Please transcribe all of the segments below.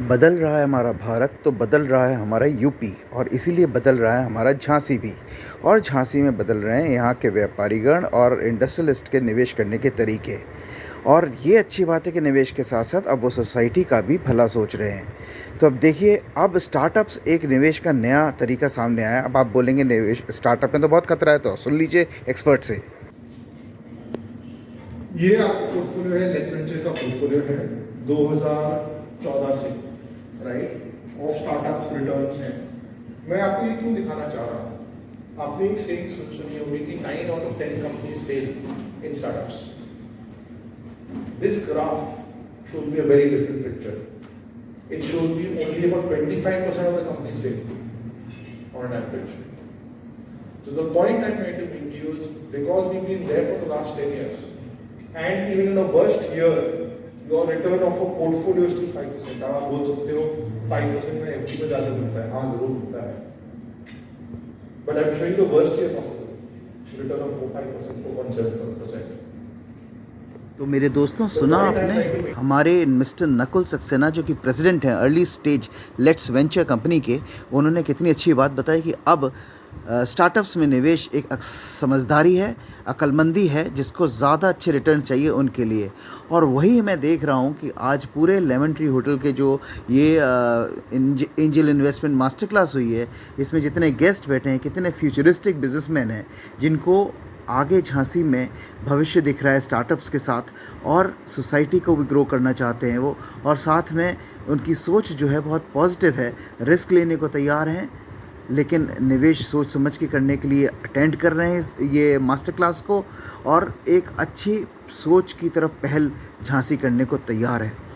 बदल रहा है हमारा भारत तो बदल रहा है हमारा यूपी और इसीलिए बदल रहा है हमारा झांसी भी। और झांसी में बदल रहे हैं यहाँ के व्यापारीगण और इंडस्ट्रियलिस्ट के निवेश करने के तरीके। और ये अच्छी बात है कि निवेश के साथ साथ अब वो सोसाइटी का भी भला सोच रहे हैं। तो अब देखिए, अब स्टार्टअप्स एक निवेश का नया तरीका सामने आया। अब आप बोलेंगे निवेश स्टार्टअप में तो बहुत खतरा है, तो सुन लीजिए एक्सपर्ट से। ये आपका पोर्टफोलियो है, लेट्स वेंचर का पोर्टफोलियो है 2014 से, राइट, ऑफ स्टार्टअप्स रिटर्न्स हैं। मैं आपको ये क्यों दिखाना चाह रहा हूँ, आपने एक सेइंग सुनी होगी कि 9 out of 10 companies fail in startups. This graph shows me a very different picture. It shows me only about 25% of the companies fail on an average. So the point I'm trying to make to you is, because we've been there for the last 10 years, and even in the worst year, your return of a portfolio is still 5%. आप बोल सकते हो 5% में FD में ज़्यादा मिलता है, हाँ जरूर मिलता है, but I'm showing the worst year possible. Return of 4-5%, 4.7%. तो मेरे दोस्तों, सुना आपने हमारे मिस्टर नकुल सक्सेना जो कि प्रेसिडेंट हैं early stage let's venture company के, उन्होंने कितनी अच्छी बात बताई कि अब स्टार्टअप्स में निवेश एक समझदारी है, अक्लमंदी है, जिसको ज़्यादा अच्छे रिटर्न चाहिए उनके लिए। और वही मैं देख रहा हूँ कि आज पूरे लेमन ट्री होटल के जो ये एंजल इन्वेस्टमेंट मास्टर क्लास हुई है, इसमें जितने गेस्ट बैठे हैं, कितने फ्यूचरिस्टिक बिजनेसमैन हैं जिनको आगे झांसी में भविष्य दिख रहा है स्टार्टअप्स के साथ, और सोसाइटी को भी ग्रो करना चाहते हैं वो, और साथ में उनकी सोच जो है बहुत पॉजिटिव है, रिस्क लेने को तैयार हैं, लेकिन निवेश सोच समझ के करने के लिए अटेंड कर रहे हैं ये मास्टर क्लास को, और एक अच्छी सोच की तरफ पहल झांसी करने को तैयार है।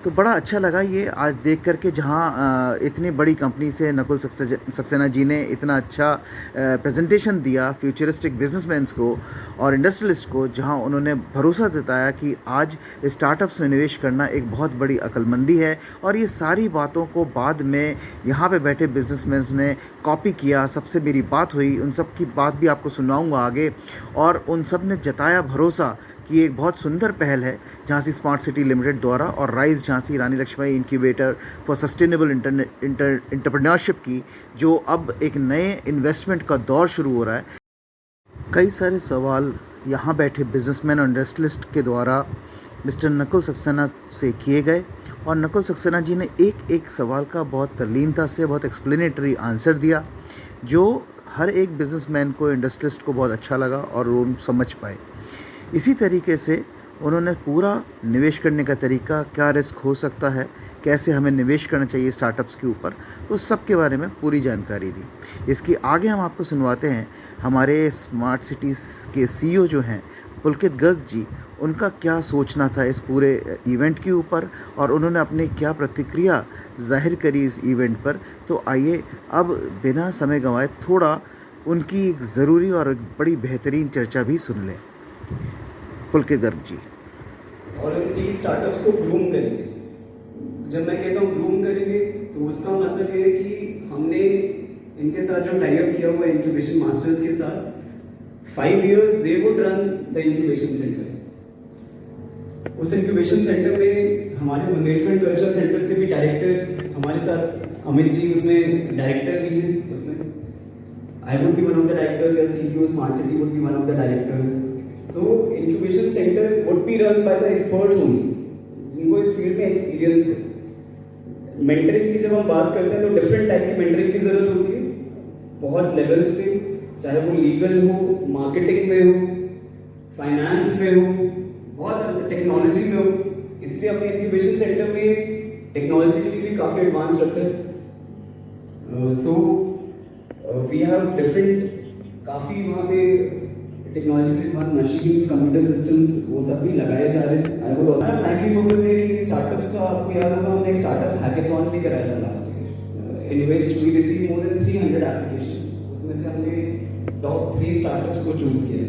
तो बड़ा अच्छा लगा ये आज देख कर के, जहाँ इतनी बड़ी कंपनी से नकुल सक्सेना जी ने इतना अच्छा प्रेजेंटेशन दिया फ्यूचरिस्टिक बिजनेसमैन्स को और इंडस्ट्रियलिस्ट को, जहाँ उन्होंने भरोसा जताया कि आज स्टार्टअप्स में निवेश करना एक बहुत बड़ी अक्लमंदी है। और ये सारी बातों को बाद में यहाँ पे बैठे बिजनेसमैन्स ने कॉपी किया, सबसे मेरी बात हुई, उन सब की बात भी आपको सुनाऊँगा आगे। और उन सब ने जताया भरोसा कि एक बहुत सुंदर पहल है झांसी स्मार्ट सिटी लिमिटेड द्वारा और rise Jhansi Rani Laxmibai incubator for sustainable entrepreneurship की, जो अब एक नए इन्वेस्टमेंट का दौर शुरू हो रहा है। कई सारे सवाल यहाँ बैठे बिजनेसमैन और इंडस्ट्रियलिस्ट के द्वारा मिस्टर नकुल सक्सेना से किए गए, और नकुल सक्सेना जी ने एक एक सवाल का बहुत तल्लीनता से, बहुत एक्सप्लेनेटरी आंसर दिया, जो हर एक बिजनेसमैन को, इंडस्ट्रियलिस्ट को बहुत अच्छा लगा और वो समझ पाए। इसी तरीके से उन्होंने पूरा निवेश करने का तरीका, क्या रिस्क हो सकता है, कैसे हमें निवेश करना चाहिए स्टार्टअप्स के ऊपर, उस सब के बारे में पूरी जानकारी दी। इसके आगे हम आपको सुनवाते हैं हमारे स्मार्ट सिटीज़ के सीईओ जो हैं पुलकित गर्ग जी, उनका क्या सोचना था इस पूरे इवेंट के ऊपर, और उन्होंने अपनी क्या प्रतिक्रिया जाहिर करी इस इवेंट पर। तो आइए अब बिना समय गंवाए थोड़ा उनकी एक ज़रूरी और एक बड़ी बेहतरीन चर्चा भी सुन लें। पुलकित गर्ग जी। और इन 30 स्टार्टअप्स को ग्रूम करेंगे। जब मैं कहता हूँ ग्रूम करेंगे, तो उसका मतलब ये है कि हमने इनके साथ जो टाई अप किया हुआ है इंक्यूबेशन मास्टर्स के साथ, 5 years they would run the incubation centre. उस इंक्यूबेशन सेंटर में हमारे बुंदेलखंड कल्चरल सेंटर से भी डायरेक्टर हमारे साथ, अमित जी उसमें डायरेक्टर भी हैं। उसमें I would be one of the directors, या CEO smart city would be one of the directors. So incubation center would be run by the experts only, जिनको इस फील्ड में एक्सपीरियंस है। मेंटरिंग की जब हम बात करते हैं तो डिफरेंट टाइप की मेंटरिंग की जरूरत होती है, बहुत लेवल्स पे, चाहे वो लीगल हो, मार्केटिंग में हो, फाइनेंस में हो, बहुत टेक्नोलॉजी में हो। इसलिए अपने इंक्यूबेशन सेंटर में टेक्नोलॉजिकली भी काफ़ी एडवांस रखते हैं। सो वी हैव डिफरेंट, काफ़ी वहाँ पे टेक्नोलॉजिकली बाद मशीन्स, कंप्यूटर सिस्टम्स, वो सब भी लगाए जा रहे हैं। आई वुड प्राइमरी पर्पस है कि स्टार्टअप्स का, आपको याद होगा हमने एक स्टार्टअप हैकेथॉन भी कराया था last year, in which we receive more than 300 applications. उसमें से हमने टॉप 3 स्टार्टअप्स को चूज किया।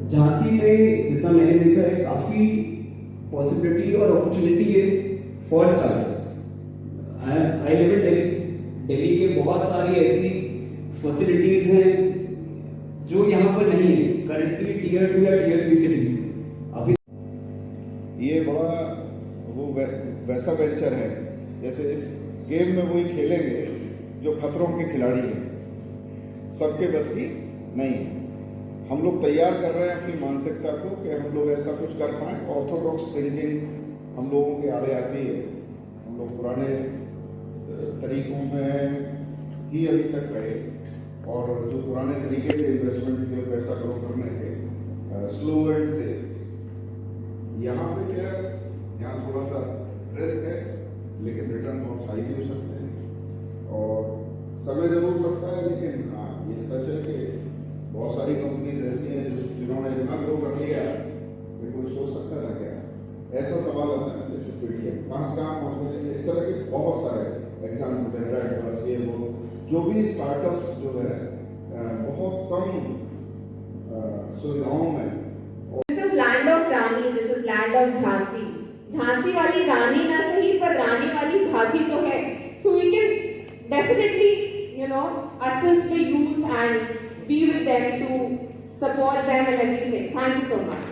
झांसी में जितना मैंने देखा है, काफ़ी पॉसिबिलिटी और अपॉर्चुनिटी है for startups. I live in Delhi. Delhi के बहुत सारी ऐसी फैसिलिटीज हैं जो यहाँ पर नहीं है करंटली, टियर 2 या टियर 3 सिटीज। अभी ये बड़ा वो वैसा वेंचर है जैसे इस गेम में वही खेलेंगे जो खतरों के खिलाड़ी हैं, सबके बस की नहीं है। हम लोग तैयार कर रहे हैं अपनी मानसिकता को कि हम लोग ऐसा कुछ कर पाएँ। ऑर्थोडॉक्स थिंकिंग हम लोगों के आड़े आती है। हम लोग पुराने तरीकों में ही अभी तक रहे और जो पुराने तरीके थे इन्वेस्टमेंट के पैसा ग्रो करने के, स्लो एंड सेफ। यहाँ पे क्या है, यहाँ थोड़ा सा रिस्क है लेकिन रिटर्न बहुत हाई भी हो सकते हैं और समय जरूर लगता है, लेकिन हाँ ये सच है कि बहुत सारी कंपनीज ऐसी हैं जिन्होंने इतना ग्रो कर लिया कि कोई सोच सकता था क्या। ऐसा सवाल आता है जैसे पेटीएम कहाँ पहुँच गए, इस तरह के बहुत सारे एग्जाम्पल है। राइट, बस ये वो जो भी स्टार्टअप्स जो है बहुत कम सुविधाओं में। This is land of Rani, this is land of Jhansi. Jhansi वाली रानी ना सही पर रानी वाली झांसी तो है। So we can definitely, assist the youth and be with them to support them and everything. Thank you so much.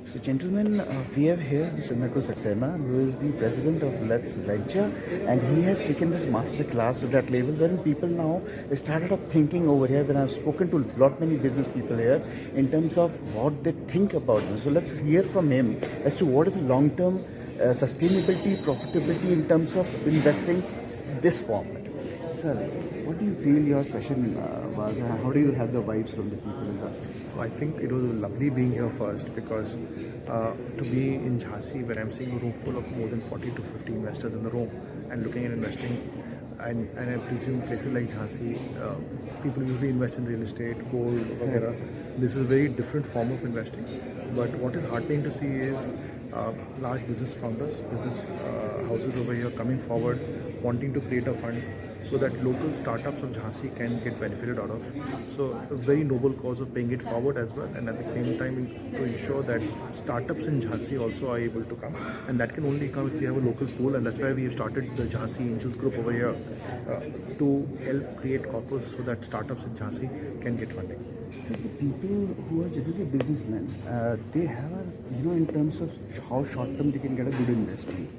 So gentlemen, we have here Mr. Nakul Saxena, who is the president of Let's Venture, and he has taken this master class at that level wherein people now started up thinking over here. When I've spoken to a lot many business people here in terms of what they think about them. So let's hear from him as to what is the long-term sustainability, profitability in terms of investing this format. Sir, what do you feel your session was? How do you have the vibes from the people in that? So I think it was lovely being here first because to be in Jhansi where I'm seeing a room full of more than 40 to 50 investors in the room and looking at investing, and I presume places like Jhansi, people usually invest in real estate, gold, etc. This is a very different form of investing. But what is heartening to see is large business founders, business houses over here coming forward, wanting to create a fund so that local startups of Jhansi can get benefited out of. So a very noble cause of paying it forward as well, and at the same time to ensure that startups in Jhansi also are able to come, and that can only come if we have a local pool, and that's why we have started the Jhansi Angels Group over here to help create corpus so that startups in Jhansi can get funding. So the people who are generally businessmen, they have a, in terms of how short term they can get a good investment.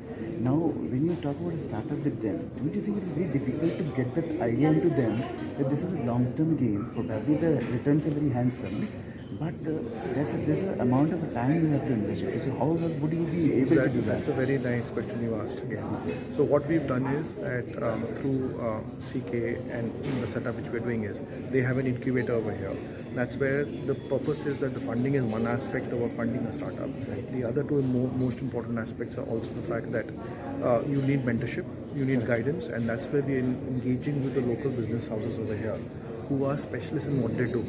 Now, when you talk about a startup with them, don't you think it's very difficult to get that idea into them that this is a long-term game? Probably the returns are very handsome, but there's an amount of time you have to invest. So how would you be able to do that? That's a very nice question you asked again. So what we've done is that through CK and the setup which we're doing is they have an incubator over here. That's where the purpose is that the funding is one aspect of funding a startup. The other two most important aspects are also the fact that you need mentorship, you need guidance, and that's where we're engaging with the local business houses over here who are specialists in what they do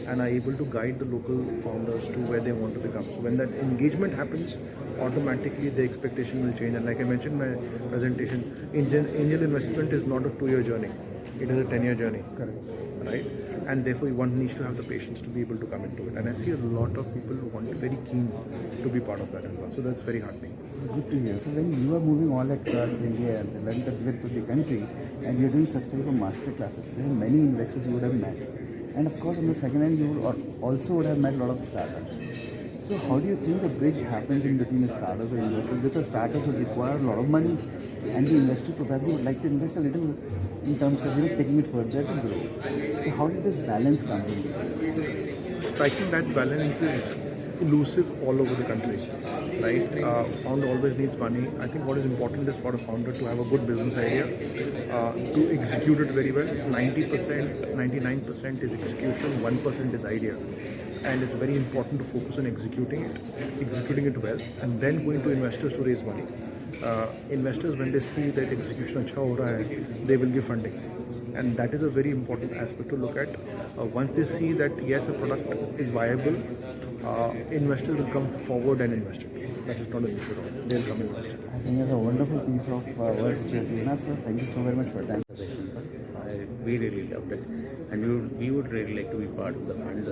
and are able to guide the local founders to where they want to become. So when that engagement happens, automatically the expectation will change. And like I mentioned in my presentation, angel investment is not a 2-year journey. It is a 10-year journey. Correct. Right? And therefore one needs to have the patience to be able to come into it. And I see a lot of people who want very keen to be part of that as well. So that's very heartening. It's good to hear. So when you are moving all across India and the length and width of the country, and you're doing such type of master classes, there are many investors you would have met. And of course, on the second hand, you would have met a lot of startups. So how do you think the bridge happens in between the startups and investors? Because startups would require a lot of money, and the investor probably would like to invest a little in terms of taking it further to grow. So how did this balance come in? Striking that balance is elusive all over the country, right? Founder always needs money. I think what is important is for a founder to have a good business idea, to execute it very well. 90%, 99% is execution, 1% is idea. And it's very important to focus on executing it well, and then going to investors to raise money. Investors, when they see that execution acha ho raha hai, they will give funding. And that is a very important aspect to look at. Once they see that yes, a product is viable, investors will come forward and invest it. That is not an issue at all. They will come and invest it. I think it's a wonderful piece of words, Jyotina sir. Thank you so very much for that. We really loved it. and we would really like to be part of the funds.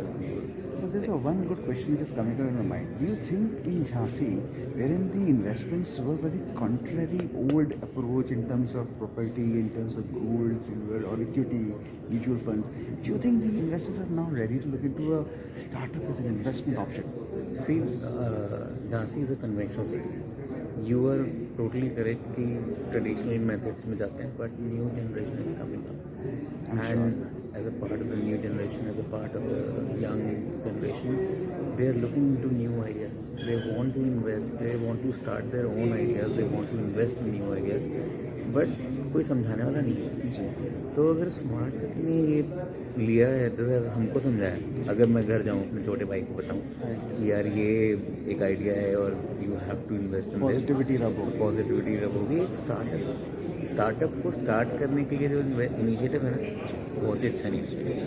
So there's one good question which is coming up in my mind. Do you think in Jhansi, wherein the investments were very contrary old approach in terms of property, in terms of gold, silver or equity, mutual funds, do you think the investors are now ready to look into a startup as an investment option? See, Jhansi is a conventional city. You are totally correct कि traditional methods में जाते हैं, but new generation is coming up. And as a part of the new generation, as a part of the young generation, they are looking into new ideas. They want to invest, they want to start their own ideas, they want to invest in new ideas. But कोई समझाने वाला नहीं है. तो अगर smart city ने ये लिया है तो सर हमको समझाया, अगर मैं घर जाऊँ अपने छोटे भाई को बताऊँ कि यार ये एक आइडिया है और you have to invest in positivity positivity रहोगी. एक स्टार्टअप को स्टार्ट करने के लिए जो इनिशिएटिव है ना, बहुत ही अच्छा इनिशिएटिव है.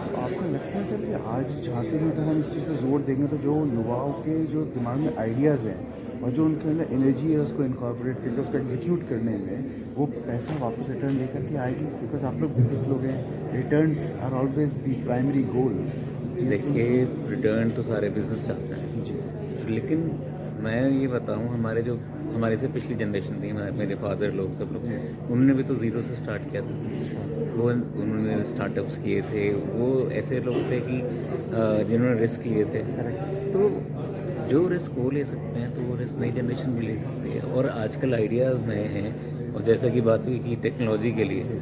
तो आपको लगता है सर कि आज झांसी में अगर हम इस चीज़ पर जोर देंगे तो जो युवाओं के जो दिमाग में आइडियाज़ हैं और जो उनके अंदर एनर्जी है उसको इनकॉर्पोरेट करके उसको एग्जीक्यूट करने में वो पैसा वापस रिटर्न लेकर के आएगी? बिकॉज आप लोग बिजनेस लोग हैं, returns are always the primary goal. देखिए, रिटर्न तो सारे बिजनेस चाहते हैं जी, लेकिन मैं ये बताऊं, हमारे से पिछली जनरेशन थी, मेरे फादर लोग सब लोग, उन्होंने भी तो ज़ीरो से स्टार्ट किया था. वो उन्होंने स्टार्टअप्स किए थे. वो ऐसे लोग थे कि जिन्होंने रिस्क लिए थे. तो जो रिस्क वो ले सकते हैं तो वो रिस्क नई जनरेशन भी ले सकती है. और आजकल आइडियाज़ नए हैं. और जैसा कि बात हुई कि टेक्नोलॉजी के लिए,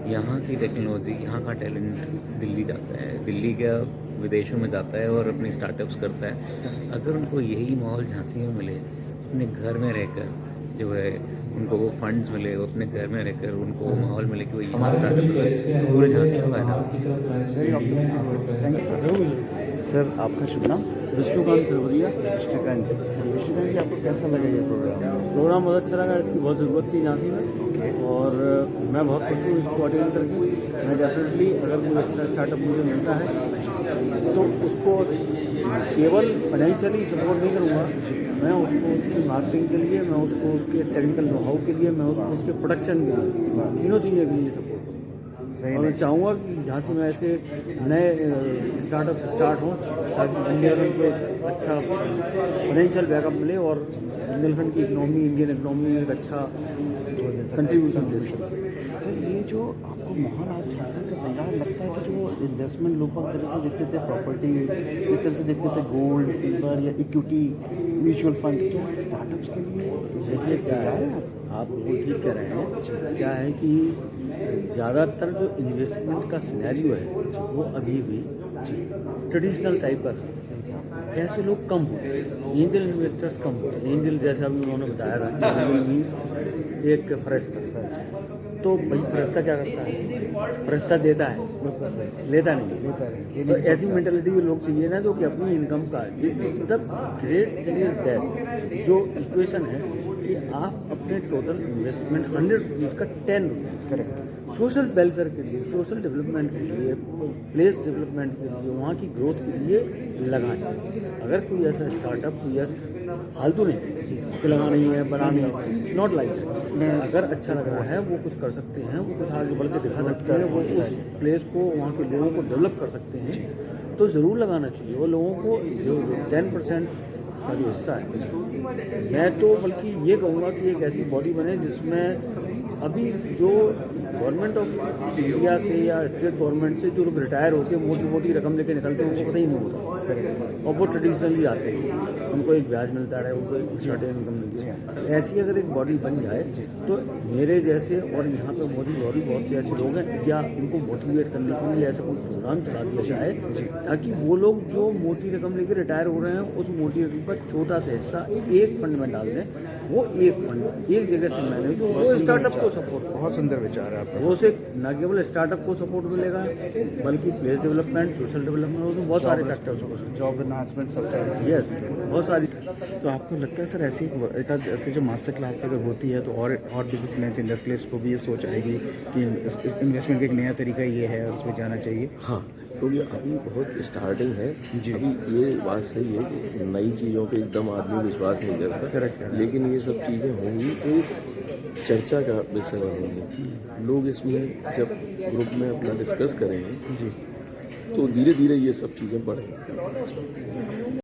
यहाँ की टेक्नोलॉजी, यहाँ का टैलेंट दिल्ली जाता है, दिल्ली का विदेशों में जाता है और अपनी स्टार्टअप्स करता है. अगर उनको यही माहौल झांसी में मिले, अपने घर में रहकर जो है उनको वो फंड्स मिले, वो अपने घर में रहकर उनको माहौल मिले कि वो यहाँ स्टार्टअप करें, तो पूरे झांसी का फायदा. Very optimistic word sir. Thank you sir. आपका शुभ नाम? विष्णुकांत सरवरिया. विष्णुकांत जी, आपको कैसा लगा ये प्रोग्राम बहुत अच्छा लगा. इसकी बहुत ज़रूरत थी झांसी में और मैं बहुत खुश हूँ इसको अटेंड करके. मैं डेफिनेटली अगर कोई अच्छा स्टार्टअप मुझे मिलता है तो उसको केवल फाइनेंशियली सपोर्ट नहीं करूँगा, मैं उसको उसकी मार्केटिंग के लिए, मैं उसको उसके टेक्निकल नो हाउ के लिए, मैं उसको उसके प्रोडक्शन के लिए, तीनों चीज़ें के लिए सपोर्ट करूँ. और मैं चाहूँगा कि झांसी में ऐसे नए स्टार्टअप स्टार्ट हों ताकि बुंदेलखंड को एक अच्छा फाइनेंशियल बैकअप मिले और बुंदेलखंड की इकनॉमी, इंडियन इकनॉमी में एक अच्छा कंट्रीब्यूशन दे सके. सर ये जो आपको माहौल आज झांसी का तैयार लगता है कि जो इन्वेस्टमेंट लोग एक तरह से देखते थे प्रॉपर्टी, इस तरह से देखते थे गोल्ड, सिल्वर या इक्विटी, म्यूचुअल फंड, क्या स्टार्टअप्स के लिए इसलिए क्या तैयार है, है? आप बिल्कुल ठीक कह रहे हैं. क्या है कि ज़्यादातर जो इन्वेस्टमेंट का सिनेरियो है वो अभी भी ट्रेडिशनल टाइप का था. ऐसे लोग कम होते हैं, एंजल इन्वेस्टर्स कम होते हैं. एंजल जैसा अभी उन्होंने बताया था कि एंजल मीन्स एक फरेस्टर. तो भाई फरिश्ता क्या करता है? फरिश्ता देता है, लेता नहीं. तो ऐसी मेंटालिटी के लोग चाहिए ना जो कि अपनी इनकम का, मतलब ग्रेट थिंग इज दैट जो इक्वेशन है कि आप अपने टोटल इन्वेस्टमेंट 100 रुपीज़ का 10 रुपीज़ करेक्ट सोशल वेलफेयर के लिए, सोशल डेवलपमेंट के लिए, प्लेस डेवलपमेंट के लिए, वहाँ की ग्रोथ के लिए लगाएं. अगर कोई ऐसा स्टार्टअप, कोई ऐसा फालतू नहीं कि लगाना ही है, बनाना है, नॉट लाइक जिसमें अगर अच्छा लग रहा है वो कुछ कर सकते हैं, वो कुछ आगे बढ़ के दिखा सकते हैं, वो उस प्लेस को, वहाँ के लोगों को डेवलप कर सकते हैं, तो ज़रूर लगाना चाहिए. वो लोगों को जो 10% का जो हिस्सा है, मैं तो बल्कि ये कहूँगा कि एक ऐसी बॉडी बने जिसमें अभी जो गवर्नमेंट ऑफ इंडिया से या स्टेट गवर्नमेंट से जो लोग रिटायर होकर मोटी मोटी रकम लेके निकलते हैं उनको पता ही नहीं होता, और वो ट्रेडिशनली आते हैं, उनको एक ब्याज मिलता है, उनको एक सर्टेन इनकम मिलती है. ऐसी अगर एक बॉडी बन जाए तो मेरे जैसे और यहाँ पे मोदी और भी बहुत से ऐसे लोग हैं, या इनको मोटिवेट करने के लिए ऐसा कोई प्रोग्राम चला दिया जाए ताकि वो लोग जो मोटी रकम लेकर रिटायर हो रहे हैं उस मोटी रकम पर छोटा सा हिस्सा एक फंड में डाल दें. वो एक फंड एक जगह से मैनेज हो, वो स्टार्टअप को सपोर्ट. बहुत सुंदर विचार है आपका. वो से न केवल स्टार्टअप को सपोर्ट मिलेगा बल्कि प्लेस डेवलपमेंट, सोशल डेवलपमेंट, उसमें बहुत सारे फैक्टर्स होंगे, जॉब एनहांसमेंट सब. यस, बहुत सारी. तो आपको लगता है सर ऐसे जो मास्टर क्लास अगर होती है तो और बिजनेसमैन, इंडस्ट्रियलिस्ट को भी ये सोच आएगी कि इस इन्वेस्टमेंट का एक नया तरीका ये है और उसमें जाना चाहिए? हाँ, क्योंकि अभी बहुत स्टार्टिंग है जी. अभी ये बात सही है कि नई चीज़ों पे एकदम आदमी विश्वास नहीं करता, करेक्ट. लेकिन ये सब चीज़ें होंगी एक चर्चा का विषय बनेंगे। लोग इसमें जब ग्रुप में अपना डिस्कस करेंगे तो धीरे धीरे ये सब चीज़ें बढ़ेंगी।